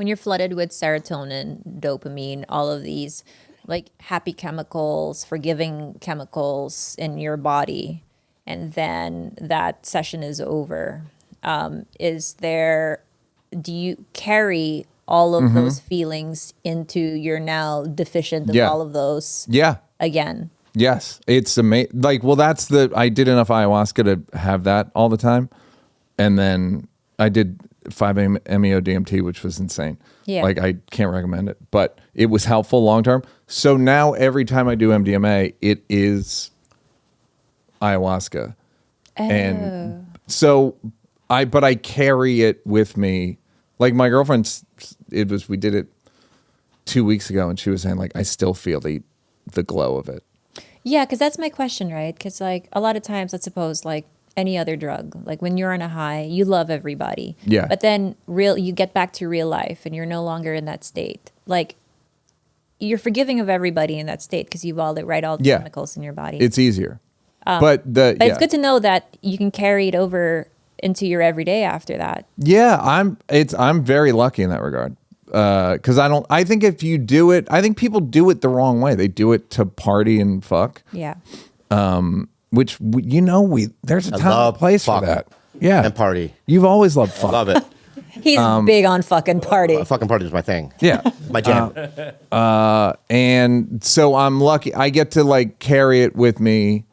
when you're flooded with serotonin, dopamine, all of these like happy chemicals, forgiving chemicals in your body, and then that session is over, do you carry all of those feelings into you're now deficient of all of those again? Yes, it's amazing. Like, well, I did enough ayahuasca to have that all the time. And then I did 5-MeO DMT, which was insane. Yeah. Like, I can't recommend it, but it was helpful long term. So now every time I do MDMA, it is ayahuasca. And so I carry it with me. Like, my girlfriend, we did it 2 weeks ago, and she was saying, like, I still feel the glow of it. Yeah, because that's my question, right? Because like a lot of times, let's suppose like any other drug, like when you're on a high, you love everybody. Yeah. But then you get back to real life and you're no longer in that state. Like you're forgiving of everybody in that state because you've all the chemicals in your body. It's easier. But it's good to know that you can carry it over into your everyday after that. Yeah, I'm very lucky in that regard. Because I think if you do it, I think people do it the wrong way. They do it to party and fuck. Yeah. Which, there's a time and place for that. Yeah. And party. You've always loved fuck. Love it. He's big on fucking party. Fucking party is my thing. Yeah. My jam. And so I'm lucky. I get to like carry it with me.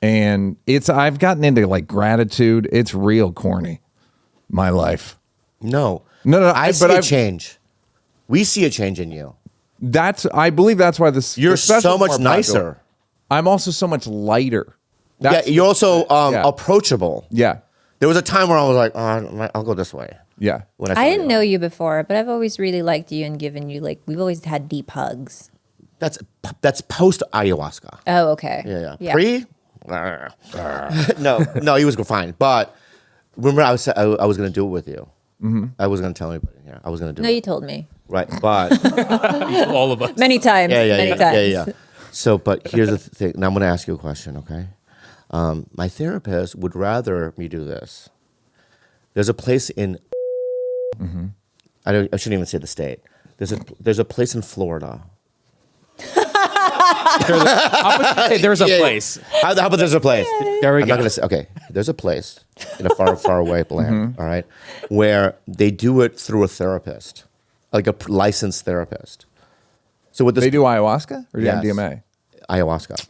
And I've gotten into like gratitude. It's real corny. My life. No. I see a change. We see a change in you. I believe that's why you're so much nicer. I'm also so much lighter. You're also approachable. Yeah. There was a time where I was like, I'll go this way. Yeah. I didn't know you before, but I've always really liked you and given you we've always had deep hugs. That's post ayahuasca. Oh, okay. Yeah. Pre? No, he was fine. But remember, I was going to do it with you. Mm-hmm. I wasn't going to tell anybody. Yeah, I was going to do it. No, you told me. Right, but all of us many times. Many times. Yeah. So, but here's the thing. Now I'm going to ask you a question, okay? My therapist would rather me do this. There's a place in. Mm-hmm. I shouldn't even say the state. There's a place in Florida. There's a place. How about there's a place? There we I'm go. not going to say. Okay, there's a place in a far away land. All right, where they do it through a therapist, like a licensed therapist. So what they do ayahuasca or yes, MDMA? Ayahuasca.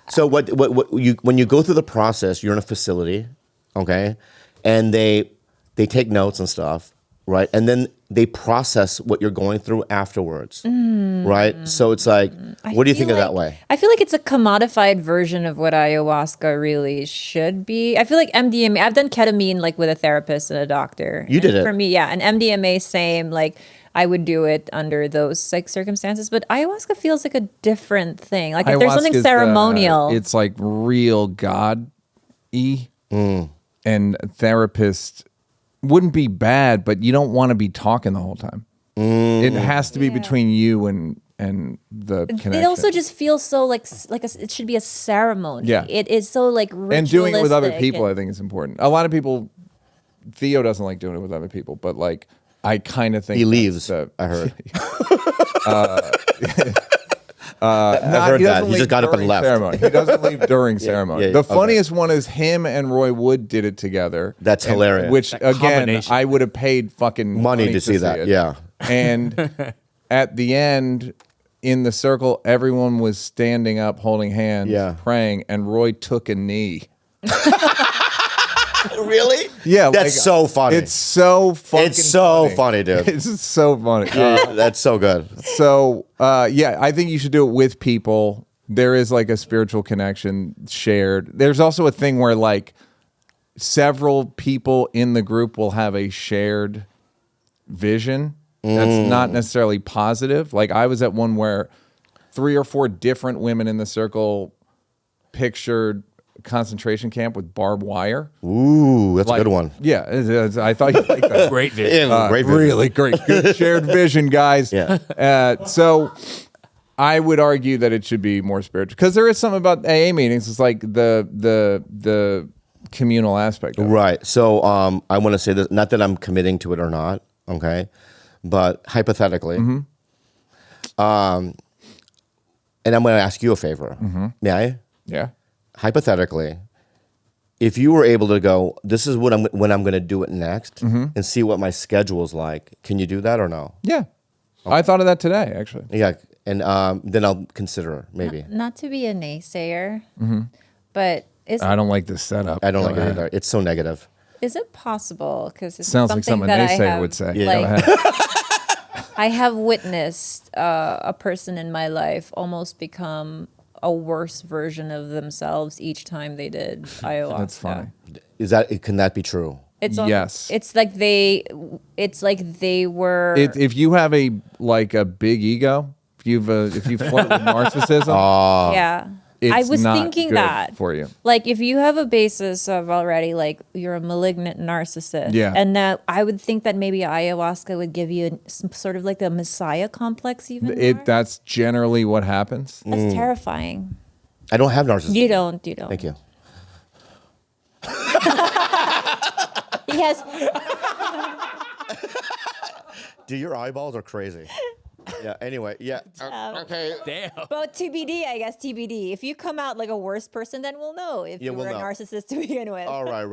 So when you go through the process, you're in a facility, okay, and they take notes and stuff, right, and then they process what you're going through afterwards, right? So it's like, what do you think of that way? I feel like it's a commodified version of what ayahuasca really should be. I feel like MDMA, I've done ketamine like with a therapist and a doctor. You did it. For me, yeah. And MDMA, same, like I would do it under those like circumstances, but ayahuasca feels like a different thing. Like if there's something ceremonial. It's like real God-y. And therapist wouldn't be bad, but you don't want to be talking the whole time. It has to be between you and the connection. It also just feels so like it should be a ceremony. Yeah. It is so like ritualistic. And doing it with other people, I think is important. A lot of people, Theo doesn't like doing it with other people, but like I kind of think he leaves. I heard. I heard that. He just got up and left. Ceremony. He doesn't leave during ceremony. Yeah, the funniest one is him and Roy Wood did it together. That's hilarious. Which, again, I would have paid fucking money to see that. Yeah. And at the end, in the circle, everyone was standing up, holding hands, praying, and Roy took a knee. Really? Yeah. That's so funny. It's so fucking It's so funny, dude. It's so funny. That's so good. So, I think you should do it with people. There is like a spiritual connection shared. There's also a thing where like several people in the group will have a shared vision that's not necessarily positive. Like I was at one where 3 or 4 different women in the circle pictured concentration camp with barbed wire. Ooh, that's a good one. Yeah, I thought you'd like that. Great vision. Great vision. Really great. Good shared vision, guys. Yeah. So I would argue that it should be more spiritual because there is something about AA meetings. It's like the communal aspect of it. Right. So I want to say this, not that I'm committing to it or not, okay? but hypothetically, and I'm going to ask you a favor. May I? Yeah. Hypothetically, if you were able to go, this is when I'm going to do it next, and see what my schedule is like. Can you do that or no? Yeah. I thought of that today, actually. Yeah, and then I'll consider maybe. Not to be a naysayer, but I don't like this setup. I don't Go like it ahead. either. It's so negative. is it possible? Because it's Sounds like something something a that I naysayer have, would say. Yeah. Go like, ahead. I have witnessed a person in my life almost become a worse version of themselves each time they did ayahuasca. That's funny. Can that be true? It's Yes. It's like they were. If you have a big ego, if you flirt with narcissism, yeah. it's I was not thinking good that for you. Like if you have a basis of already like you're a malignant narcissist, Yeah. and that I would think that maybe ayahuasca would give you some sort of like the messiah complex even more. That's generally what happens. That's terrifying. I don't have narcissism. You don't. Thank you. Yes. Dude, your eyeballs are crazy. Yeah. Anyway. Yeah. Okay. Damn. But TBD, I guess TBD. If you come out like a worse person, then we'll know if Yeah, you we'll were a know. narcissist to begin with. All right.